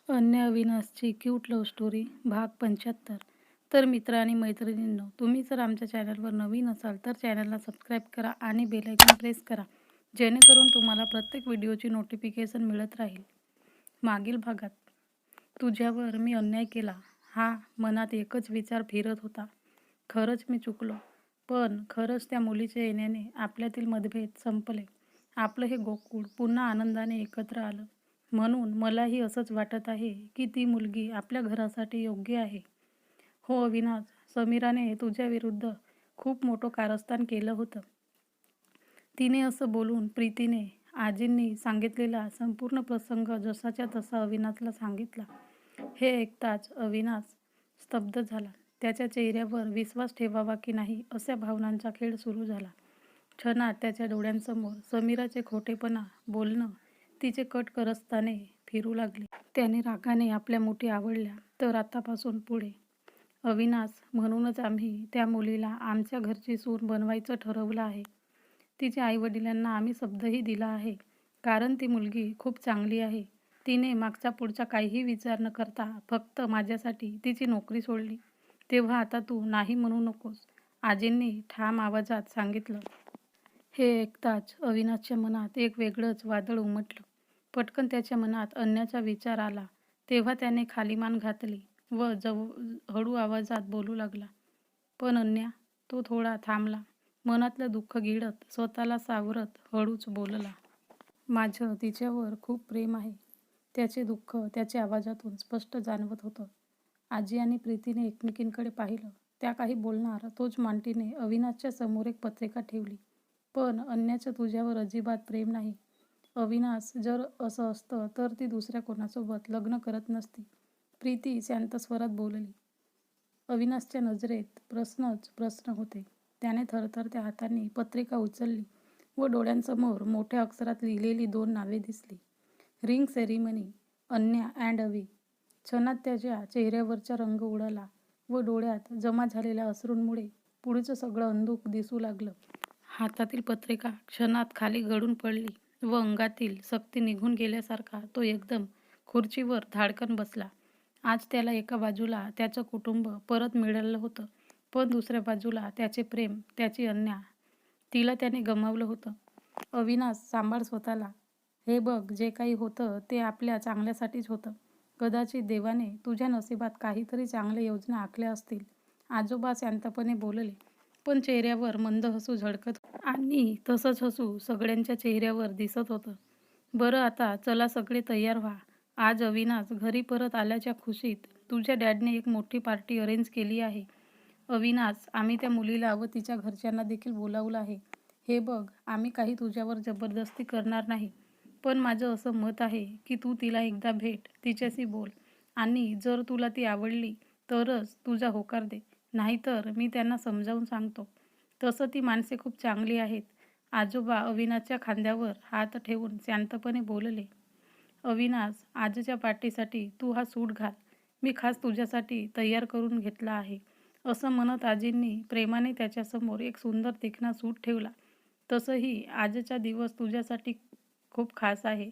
अन्य अविनाशची cute love story भाग 75. तर मित्र आणि मैत्रिणींनो, तुम्ही जर आमच्या चॅनलवर नवीन असाल तर चॅनलला सबस्क्राईब करा आणि बेल आयकॉन प्रेस करा, जेणेकरून तुम्हाला प्रत्येक व्हिडिओची नोटिफिकेशन मिळत राहील. मागील भागात तुझ्यावर मी अन्याय केला हा मनात एकच विचार फिरत होता. खरंच मी चुकलो, पण खरंच त्या मुलीच्या येण्याने आपल्यातील मतभेद संपले. आपलं हे गोकुळ पुन्हा आनंदाने एकत्र आलं. म्हणून मलाही असंच वाटत आहे की ती मुलगी आपल्या घरासाठी योग्य आहे. हो अविनाश, समीराने तुझ्या विरुद्ध खूप मोठं कारस्थान केलं होतं. तिने असं बोलून प्रीतीने आजींनी सांगितलेला संपूर्ण प्रसंग जसाच्या तसा अविनाशला सांगितला. हे ऐकताच अविनाश स्तब्ध झाला. त्याच्या चेहऱ्यावर विश्वास ठेवावा की नाही अशा भावनांचा खेळ सुरू झाला. क्षणात त्याच्या डोळ्यांसमोर समीराचे खोटेपणा बोलणं, तिचे कट करस्ताने फिरू लागले. त्याने रागाने आपल्या मुठी आवडल्या. तर आतापासून पुढे अविनाश, म्हणूनच आम्ही त्या मुलीला आमच्या घरची सून बनवायचं ठरवलं आहे. तिच्या आईवडिलांना आम्ही शब्दही दिला आहे, कारण ती मुलगी खूप चांगली आहे. तिने मागचा पुढचा काहीही विचार न करता फक्त माझ्यासाठी तिची नोकरी सोडली. तेव्हा आता तू नाही म्हणू नकोस, आजींनी ठाम आवाजात सांगितलं. हे ऐकताच अविनाशच्या मनात एक वेगळंच वादळ उमटलं. पटकन त्याच्या मनात अन्याचा विचार आला. तेव्हा त्याने खाली मान घातली व हळू आवाजात बोलू लागला. पण अन्या, तो थोडा थांबला. मनातलं दुःख गिळत, स्वतःला सावरत हळूच बोलला. माझं तिच्यावर खूप प्रेम आहे. त्याचे दुःख त्याच्या आवाजातून स्पष्ट जाणवत होतं. आजी आणि प्रीतीने एकमेकींकडे पाहिलं. त्या काही बोलणार तोच मांटीने अविनाशच्या समोर एक पत्रिका ठेवली. पण अन्याचं तुझ्यावर अजिबात प्रेम नाही. अविनाश, जर असं असतं तर ती दुसऱ्या कोणासोबत लग्न करत नसती, प्रीती शांत स्वरात बोलली. अविनाशच्या नजरेत प्रश्नच प्रश्न होते. त्याने थरथरत्या हातांनी पत्रिका उचलली व डोळ्यांसमोर मोठ्या अक्षरात लिहिलेली 2 नावे दिसली. रिंग सेरेमनी, अन्या अँड अवी. क्षणात त्याच्या चेहऱ्यावरचा रंग उडाला व डोळ्यात जमा झालेल्या अश्रूंमुळे पुढचं सगळं अंधुक दिसू लागलं. हातातील पत्रिका क्षणात खाली गळून पडली व अंगातील शक्ती निघून गेल्यासारखा तो एकदम खुर्चीवर धाडकन बसला. आज त्याला एका बाजूला त्याचं कुटुंब परत मिळालं होतं, पण दुसऱ्या बाजूला त्याचे प्रेम, त्याची अन्या, तिला त्याने गमावलं होतं. अविनाश, सांभाळ स्वतःला. हे बघ, जे काही होतं ते आपल्या चांगल्यासाठीच होतं. कदाचित देवाने तुझ्या नशिबात काहीतरी चांगल्या योजना आखल्या असतील, आजोबा शांतपणे बोलले. पण चेहऱ्यावर मंद हसू झळकत आणि तसंच हसू सगळ्यांच्या चेहऱ्यावर दिसत होतं. बरं, आता चला सगळे तयार व्हा. आज अविनाश घरी परत आल्याच्या खुशीत तुझ्या डॅडने एक मोठी पार्टी अरेंज केली आहे. अविनाश, आम्ही त्या मुलीला व तिच्या घरच्यांना देखील बोलावलं आहे. हे बघ, आम्ही काही तुझ्यावर जबरदस्ती करणार नाही, पण माझं असं मत आहे की तू तिला एकदा भेट, तिच्याशी बोल आणि जर तुला ती आवडली तरच तुझा होकार दे. नाहीतर मी त्यांना समजावून सांगतो. तसं ती माणसे खूप चांगली आहेत. आजोबा अविनाशच्या खांद्यावर हात ठेवून शांतपणे बोलले. अविनाश, आजच्या पार्टीसाठी तू हा सूट घाल. मी खास तुझ्यासाठी तयार करून घेतला आहे. असं म्हणत आजींनी प्रेमाने त्याच्यासमोर एक सुंदर देखणा सूट ठेवला. तसंही आजचा दिवस तुझ्यासाठी खूप खास आहे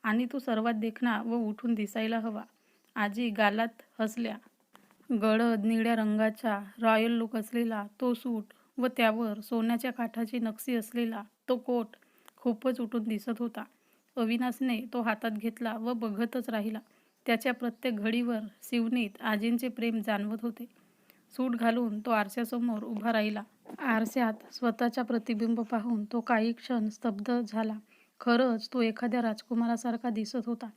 आणि तू सर्वात देखणा व उठून दिसायला हवा. आजी गालात हसल्या. गडद निळ्या रंगाचा रॉयल लुक असलेला तो सूट व त्यावर सोन्याच्या काठाची नक्षी असलेला तो कोट खूपच उठून दिसत होता. अविनाशने तो हातात घेतला व बघतच राहिला. त्याच्या प्रत्येक घडीवर शिवणीत आजींचे प्रेम जाणवत होते. सूट घालून तो आरशासमोर उभा राहिला. आरशात स्वतःचा प्रतिबिंब पाहून तो काही क्षण स्तब्ध झाला. खरंच तो एखाद्या राजकुमारासारखा दिसत होता.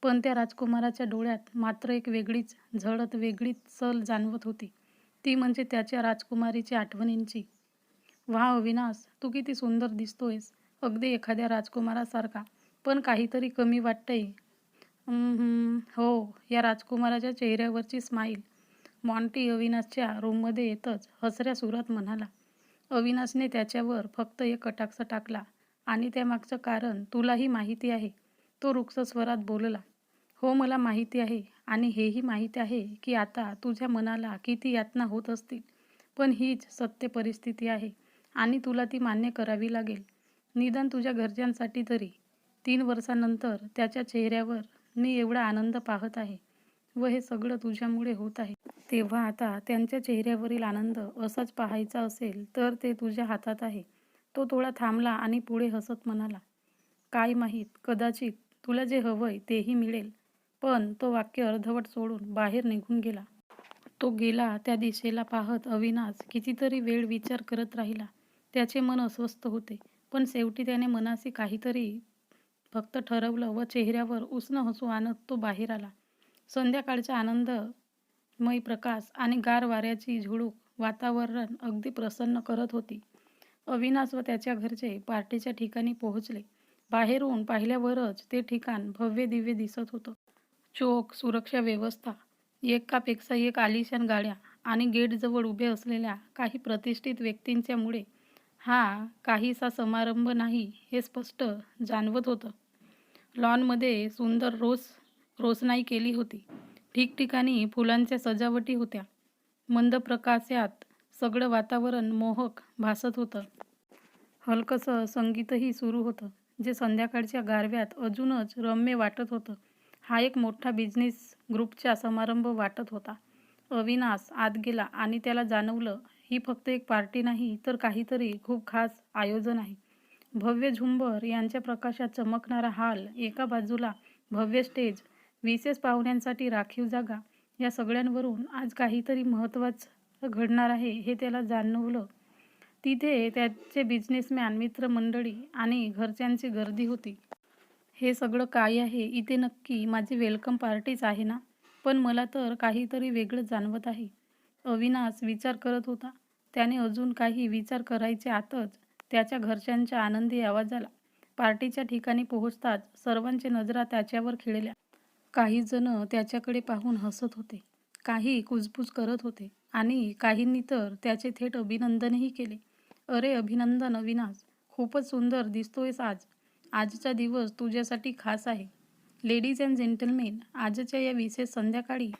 पण त्या राजकुमाराच्या डोळ्यात मात्र एक वेगळीच झळत, वेगळीच सल जाणवत होती. ती म्हणजे त्याच्या राजकुमारीच्या आठवणींची. वाह अविनाश, तू किती सुंदर दिसतोयस. अगदी एखाद्या राजकुमारासारखा. पण काहीतरी कमी वाटतंय. हो, या राजकुमाराच्या चेहऱ्यावरची स्माईल. मॉन्टी अविनाशच्या रूममध्ये येतच हसऱ्या सुरात म्हणाला. अविनाशने त्याच्यावर फक्त एक कटाक्ष टाकला. आणि त्यामागचं कारण तुलाही माहिती आहे, तो रुक्ष स्वरात बोलला. हो, मला माहिती आहे आणि हेही माहिती आहे की आता तुझ्या मनाला किती यातना होत असतील. पण हीच सत्य परिस्थिती आहे आणि तुला ती मान्य करावी लागेल. निदान तुझ्या घरच्यांसाठी तरी. 3 वर्षांनंतर त्याच्या चेहऱ्यावर मी एवढा आनंद पाहत आहे व हे सगळं तुझ्यामुळे होत आहे. तेव्हा आता त्यांच्या चेहऱ्यावरील आनंद असाच पाहायचा असेल तर ते तुझ्या हातात आहे. तो थोडा थांबला आणि पुढे हसत म्हणाला, काय माहीत, कदाचित तुला जे हवंय तेही मिळेल. पण तो वाक्य अर्धवट सोडून बाहेर निघून गेला. तो गेला त्या दिशेला पाहत अविनाश कितीतरी वेळ विचार करत राहिला. त्याचे मन अस्वस्थ होते, पण शेवटी त्याने मनाशी काहीतरी फक्त ठरवलं व चेहऱ्यावर उष्ण हसू आणत तो बाहेर आला. संध्याकाळचा आनंदमय प्रकाश आणि गार वाऱ्याची झुळूक वातावरण अगदी प्रसन्न करत होती. अविनाश व त्याच्या घरचे पार्टीच्या ठिकाणी पोहोचले. बाहेरून पाहिल्यावरच ते ठिकाण भव्य दिव्य दिसत होतं. चोख सुरक्षा व्यवस्था, एकापेक्षा एक आलिशान गाड्या आणि गेटजवळ उभे असलेल्या काही प्रतिष्ठित व्यक्तींच्यामुळे हा काहीसा समारंभ नाही हे स्पष्ट जाणवत होतं. लॉनमध्ये सुंदर रोषणाई केली होती. ठिकठिकाणी फुलांच्या सजावटी होत्या. मंद प्रकाशात सगळं वातावरण मोहक भासत होतं. हलकसं संगीतही सुरू होतं, जे संध्याकाळच्या गारव्यात अजूनच रम्य वाटत होतं. हा एक मोठा बिझनेस ग्रुपचा समारंभ वाटत होता. अविनाश आत गेला आणि त्याला जाणवलं, ही फक्त एक पार्टी नाही तर काहीतरी खूप खास आयोजन आहे. भव्य झुंबर यांच्या प्रकाशात चमकणारा हॉल, एका बाजूला भव्य स्टेज, विशेष पाहुण्यांसाठी राखीव जागा, या सगळ्यांवरून आज काहीतरी महत्त्वाचं घडणार आहे हे त्याला जाणवलं. तिथे त्याचे बिझनेसमॅन मित्रमंडळी आणि घरच्यांची गर्दी होती. हे सगळं काय आहे? इथे नक्की माझी वेलकम पार्टीच आहे ना? पण मला तर काहीतरी वेगळंच जाणवत आहे. अविनाश विचार करत होता. त्याने अजून काही विचार करायच्या आतच त्याच्या घरच्यांच्या आनंदी आवाज आला. पार्टीच्या ठिकाणी पोहोचताच सर्वांच्या नजरा त्याच्यावर खिळल्या. काही जण त्याच्याकडे पाहून हसत होते, काही कुजबूज करत होते आणि काहींनी तर त्याचे थेट अभिनंदनही केले. अरे अभिनंदन अविनाश, खूपच सुंदर दिसतोयस आज. आजचा दिवस तुझ्यासाठी खास आहे. लेडीज अँड जेंटलमेन, आजच्या या विशेष संध्याकाळी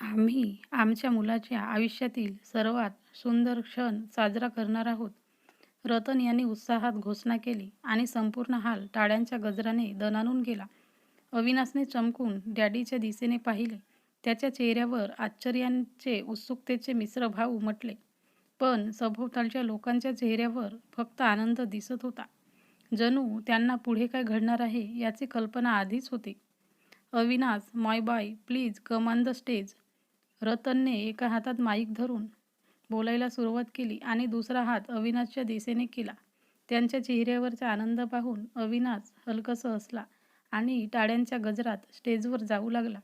आम्ही आमच्या मुलाच्या आयुष्यातील सर्वात सुंदर क्षण साजरा करणार आहोत. रतन यांनी उत्साहात घोषणा केली आणि संपूर्ण हाल टाळ्यांच्या गजराने दणाणून गेला. अविनाशने चमकून डॅडीच्या दिशेने पाहिले. त्याच्या चेहऱ्यावर आश्चर्याचे उत्सुकतेचे मिश्र भाव उमटले, पण सभोवतालच्या लोकांच्या चेहऱ्यावर फक्त आनंद दिसत होता. जणू त्यांना पुढे काय घडणार आहे याची कल्पना आधीच होती. Avinash, my boy, please come on the stage. रतनने एका हातात माईक धरून बोलायला सुरुवात केली आणि दुसरा हात अविनाशच्या दिशेने केला. त्यांच्या चेहऱ्यावरचा आनंद पाहून अविनाश हलकसं हसला आणि टाळ्यांच्या गजरात स्टेजवर जाऊ लागला.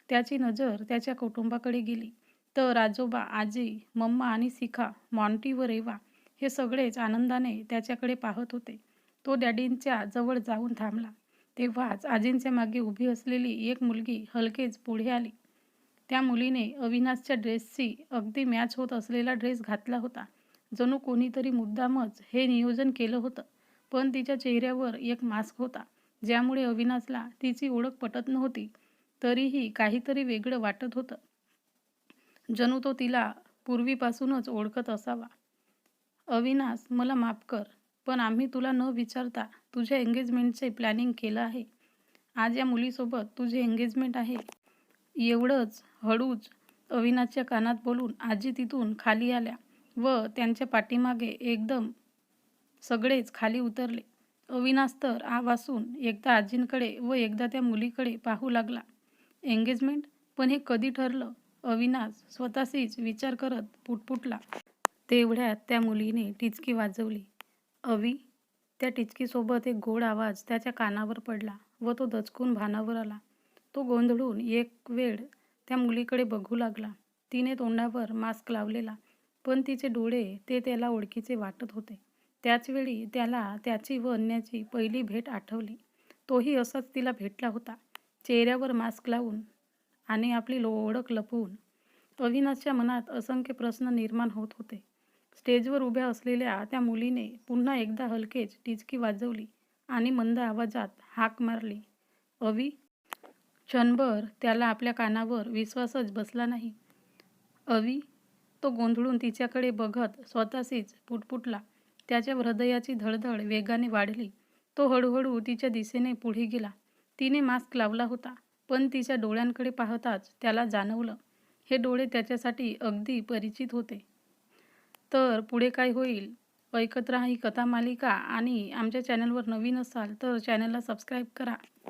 त्याची नजर त्याच्या कुटुंबाकडे गेली तर आजोबा, आजी, मम्मा आणि शिखा, मॉन्टी व रेवा हे सगळेच आनंदाने त्याच्याकडे पाहत होते. तो डॅडींच्या जवळ जाऊन थांबला. तेव्हाच आजींच्या मागे उभी असलेली एक मुलगी हलकेच पुढे आली. त्या मुलीने अविनाशच्या ड्रेसशी अगदी मॅच होत असलेला ड्रेस घातला होता. जणू कोणीतरी मुद्दामच हे नियोजन केलं होतं. पण तिच्या चेहऱ्यावर एक मास्क होता, ज्यामुळे अविनाशला तिची ओळख पटत नव्हती, तरीही काहीतरी वेगळं वाटत होतं. जणू तो तिला पूर्वीपासूनच ओळखत असावा. अविनाश, मला माफ कर, पण आम्ही तुला न विचारता तुझ्या एंगेजमेंटचे प्लॅनिंग केलं आहे. आज या मुलीसोबत तुझे एंगेजमेंट आहे. एवढंच हळूच अविनाशच्या कानात बोलून आजी तिथून खाली आल्या व त्यांच्या पाठीमागे एकदम सगळेच खाली उतरले. अविनाश तर आवासून एकदा आजींकडे व एकदा त्या मुलीकडे पाहू लागला. एंगेजमेंट? पण हे कधी ठरलं? अविनाश स्वतःशीच विचार करत पुटपुटला. तेवढ्यात त्या मुलीने टिचकी वाजवली. अवी. त्या टिचकीसोबत एक गोड आवाज त्याच्या कानावर पडला व तो दचकून भानावर आला. तो गोंधळून एक वेळ त्या मुलीकडे बघू लागला. तिने तोंडावर मास्क लावलेला, पण तिचे डोळे ते त्याला ओळखीचे वाटत होते. त्याचवेळी त्याला त्याची व अन्याची पहिली भेट आठवली. तोही असाच तिला भेटला होता, चेहऱ्यावर मास्क लावून आणि आपली ओळख लपवून. अविनाशच्या मनात असंख्य प्रश्न निर्माण होत होते. स्टेजवर उभ्या असलेल्या त्या मुलीने पुन्हा एकदा हलकेच टिचकी वाजवली आणि मंद आवाजात हाक मारली, अवी. क्षणभर त्याला आपल्या कानावर विश्वासच बसला नाही. अवी. तो गोंधळून तिच्याकडे बघत स्वतःशीच पुटपुटला. त्याच्या हृदयाची धडधड वेगाने वाढली. तो हळूहळू तिच्या दिशेने पुढे गेला. तिने मास्क लावला होता, पण तिच्या डोळ्यांकडे पाहताच त्याला जाणवलं हे डोळे त्याच्यासाठी अगदी परिचित होते. तर पुढे काय होईल ऐकत राहा ही कथा मालिका आणि आमच्या चॅनलवर नवीन असाल तर चॅनलला सबस्क्राईब करा.